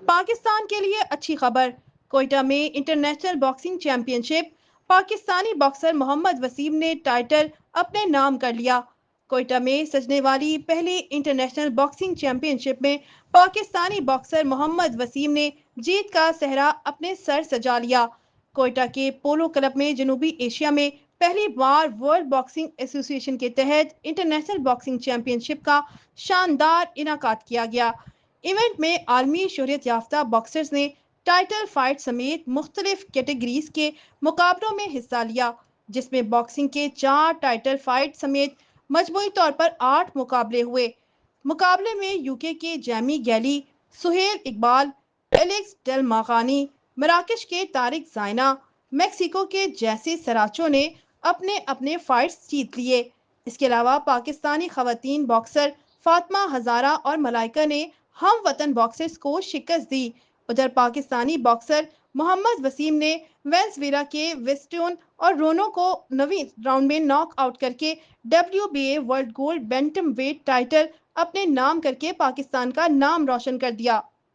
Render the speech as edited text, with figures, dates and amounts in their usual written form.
پاکستان کے لیے اچھی خبر، کوئٹہ میں انٹرنیشنل باکسنگ چیمپئن شپ، پاکستانی باکسر محمد وسیم نے ٹائٹل اپنے نام کر لیا۔ کوئٹہ میں سجنے والی پہلی انٹرنیشنل باکسنگ چیمپئن شپ میں پاکستانی باکسر محمد وسیم نے جیت کا صحرا اپنے سر سجا لیا۔ کوئٹہ کے پولو کلب میں جنوبی ایشیا میں پہلی بار ورلڈ باکسنگ ایسوسی ایشن کے تحت انٹرنیشنل باکسنگ چیمپئن شپ کا شاندار انعقاد کیا گیا۔ ایونٹ میں عالمی شہرت یافتہ باکسرز نے ٹائٹل فائٹ سمیت مختلف کیٹیگریز کے مقابلوں میں حصہ لیا، جس میں باکسنگ کے 4 ٹائٹل فائٹ سمیت مجموعی طور پر 8 مقابلے ہوئے۔ مقابلے میں یوکے کے جیمی گیلی، سہیل اقبال، ایلیکس ڈیل ماغانی، مراکش کے طارق زائنہ، میکسیکو کے جیسی سراچو نے اپنے اپنے فائٹس جیت لیے۔ اس کے علاوہ پاکستانی خواتین باکسر فاطمہ ہزارہ اور ملائکہ نے ہم وطن باکسرز کو شکست دی۔ ادھر پاکستانی باکسر محمد وسیم نے وینزویلا کے ویسٹون اور رونو کو 9ویں راؤنڈ میں ناک آؤٹ کر کے WBA world gold bantam weight title اپنے نام کر کے پاکستان کا نام روشن کر دیا۔